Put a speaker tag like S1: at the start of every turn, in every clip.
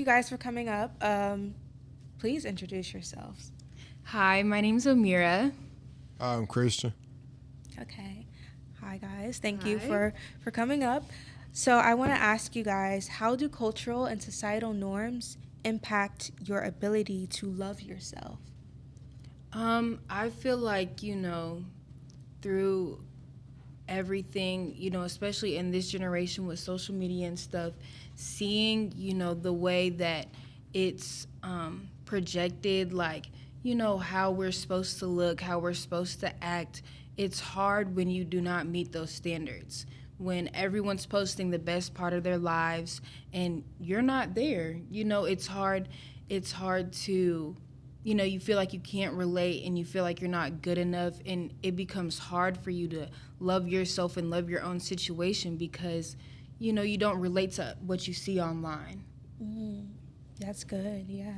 S1: you guys for coming up. Please introduce yourselves.
S2: Hi, my name's Amira.
S3: I'm Christian.
S1: Okay. Hi, guys. Thank you
S2: Hi.
S1: for coming up. So I want to ask you guys, how do cultural and societal norms impact your ability to love yourself?
S2: I feel like, through everything, especially in this generation with social media and stuff, seeing, the way that it's projected, like, how we're supposed to look, how we're supposed to act. It's hard when you do not meet those standards. When everyone's posting the best part of their lives and you're not there, it's hard to you feel like you can't relate and you feel like you're not good enough, and it becomes hard for you to love yourself and love your own situation because you don't relate to what you see online.
S1: Mm, that's good. Yeah.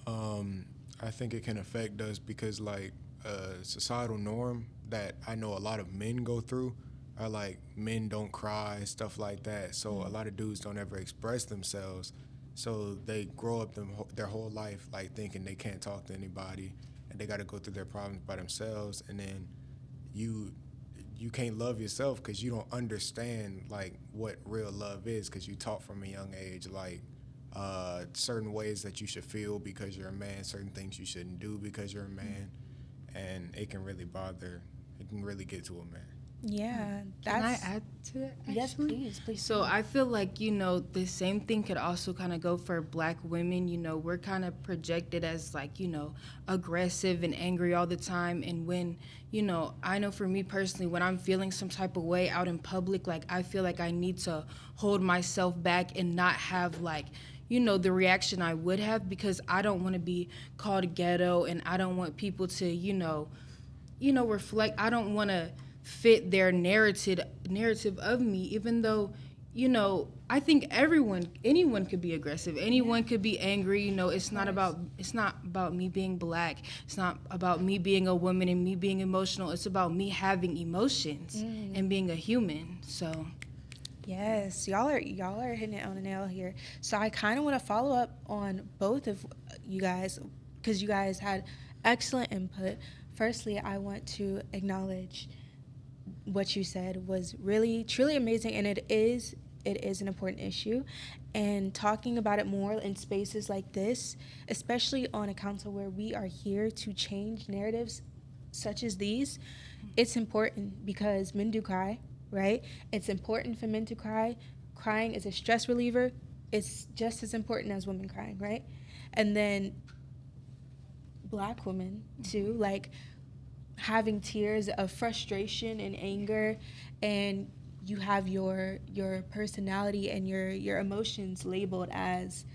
S3: Um, I think it can affect us because, like, a societal norm that I know a lot of men go through are like men don't cry, stuff like that. So a lot of dudes don't ever express themselves. So they grow up their whole life like thinking they can't talk to anybody and they got to go through their problems by themselves. And then you you can't love yourself because you don't understand like what real love is because you taught from a young age like certain ways that you should feel because you're a man, certain things you shouldn't do because you're a man, and it can really bother. It can really get to a man.
S1: Yeah.
S2: Can I
S1: That's
S2: add to that,
S1: yes.
S2: actually?
S1: Please, please.
S2: So I feel like, the same thing could also kind of go for black women. We're kind of projected as like, aggressive and angry all the time. And when, I know for me personally, when I'm feeling some type of way out in public, like I feel like I need to hold myself back and not have like, the reaction I would have because I don't want to be called ghetto and I don't want people to, reflect. I don't want to fit their narrative of me, even though, I think anyone could be aggressive. Anyone could be angry. It's not about me being black. It's not about me being a woman and me being emotional. It's about me having emotions and being a human. So
S1: Yes, y'all are hitting it on the nail here. So I kind of want to follow up on both of you guys because you guys had excellent input. Firstly, I want to acknowledge what you said was really truly amazing, and it is an important issue, and talking about it more in spaces like this, especially on a council where we are here to change narratives such as these, it's important because men do cry, right? It's important for men to cry. Crying is a stress reliever. It's just as important as women crying, right? And then black women too, like having tears of frustration and anger, and you have your personality and your emotions labeled as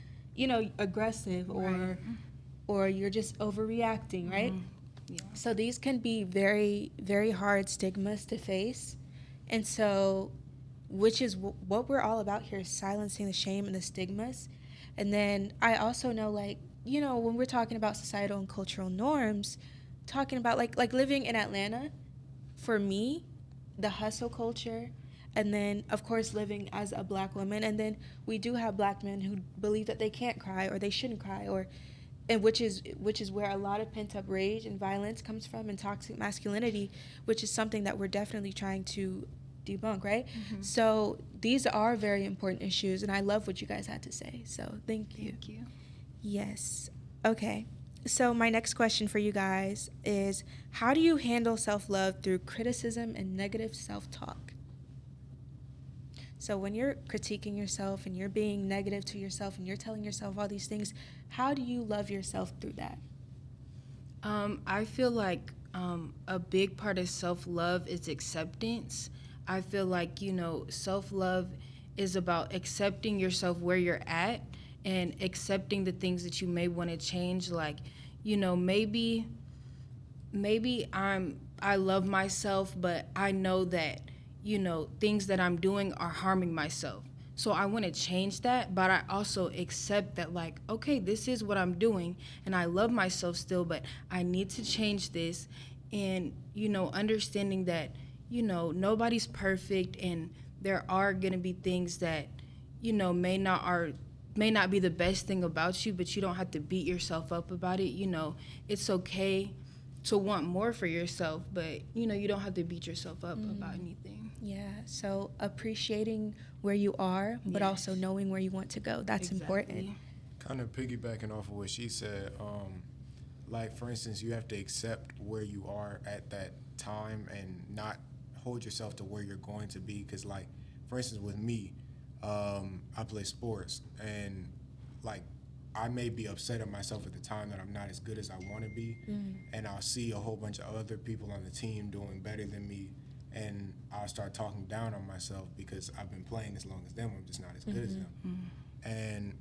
S1: aggressive,
S2: right.
S1: or you're just overreacting, right?
S2: Yeah.
S1: So these can be very very hard stigmas to face, and so which is what we're all about here, is silencing the shame and the stigmas. And then I also know, like, when we're talking about societal and cultural norms, talking about like living in Atlanta, for me, the hustle culture, and then of course living as a black woman, and then we do have black men who believe that they can't cry or they shouldn't cry, or and which is where a lot of pent up rage and violence comes from, and toxic masculinity, which is something that we're definitely trying to debunk, right? So these are very important issues, and I love what you guys had to say. So thank you.
S2: Thank you.
S1: Yes. Okay. So my next question for you guys is, how do you handle self-love through criticism and negative self-talk? So when you're critiquing yourself and you're being negative to yourself and you're telling yourself all these things, how do you love yourself through that?
S2: I feel like a big part of self love is acceptance. I feel like, self love is about accepting yourself where you're at and accepting the things that you may want to change. Like, maybe I love myself, but I know that, things that I'm doing are harming myself. So I want to change that, but I also accept that, like, okay, this is what I'm doing and I love myself still, but I need to change this. And, understanding that, nobody's perfect and there are going to be things that, may not are may not be the best thing about you, but you don't have to beat yourself up about it. You know, it's okay to want more for yourself, but, you know, you don't have to beat yourself up about anything.
S1: Yeah, so appreciating where you are, but also knowing where you want to go. That's important.
S3: Kind of piggybacking off of what she said, like, for instance, you have to accept where you are at that time and not hold yourself to where you're going to be. Because, like, for instance, with me, I play sports, and, like, I may be upset at myself at the time that I'm not as good as I want to be, and I'll see a whole bunch of other people on the team doing better than me, and I'll start talking down on myself because I've been playing as long as them. I'm just not as good as them. And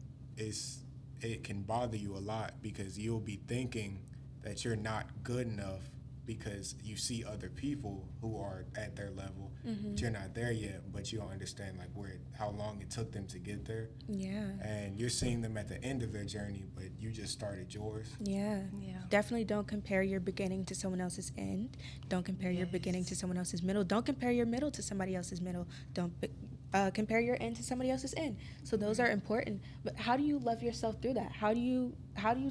S3: it can bother you a lot because you'll be thinking that you're not good enough because you see other people who are at their level, but you're not there yet, but you don't understand like how long it took them to get there.
S1: Yeah.
S3: And you're seeing them at the end of their journey, but you just started yours.
S1: Yeah. Definitely don't compare your beginning to someone else's end. Don't compare your beginning to someone else's middle. Don't compare your middle to somebody else's middle. Don't compare your end to somebody else's end. So those are important. But how do you love yourself through that? How do you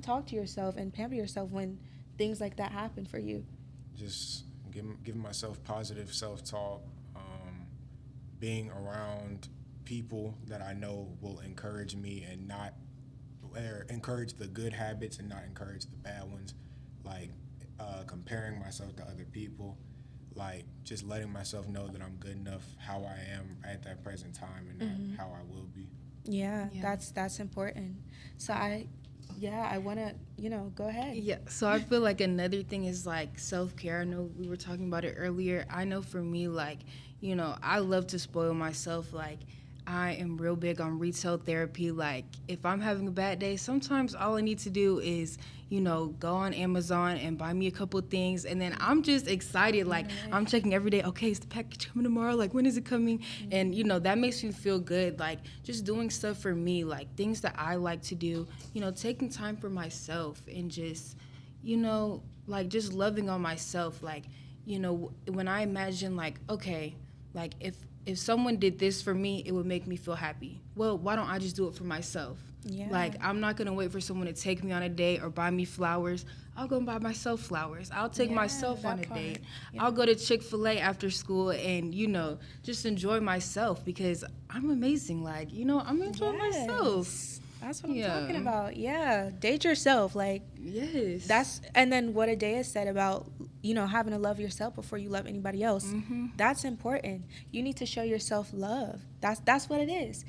S1: talk to yourself and pamper yourself when things like that happen for you?
S3: Just giving myself positive self-talk, being around people that I know will encourage me and not encourage the good habits and not encourage the bad ones, like comparing myself to other people, like just letting myself know that I'm good enough how I am at that present time and not how I will be.
S1: Yeah. That's important. So I want to, go ahead.
S2: Yeah, so I feel like another thing is like self-care. I know we were talking about it earlier. I know for me, like, I love to spoil myself. Like, I am real big on retail therapy. Like, if I'm having a bad day, sometimes all I need to do is, go on Amazon and buy me a couple things. And then I'm just excited. Like, I'm checking every day. Okay, is the package coming tomorrow? Like, when is it coming? And, that makes me feel good. Like, just doing stuff for me, like things that I like to do, taking time for myself and just, like just loving on myself. Like, when I imagine like, okay, like if someone did this for me, it would make me feel happy. Well, why don't I just do it for myself?
S1: Yeah.
S2: Like, I'm not going to wait for someone to take me on a date or buy me flowers. I'll go and buy myself flowers. I'll take myself on a date. Yeah. I'll go to Chick-fil-A after school and, just enjoy myself because I'm amazing. Like, I'm enjoying myself.
S1: That's what I'm talking about. Yeah. Date yourself. Like, and then what Adea said about, having to love yourself before you love anybody else. That's important. You need to show yourself love. That's what it is.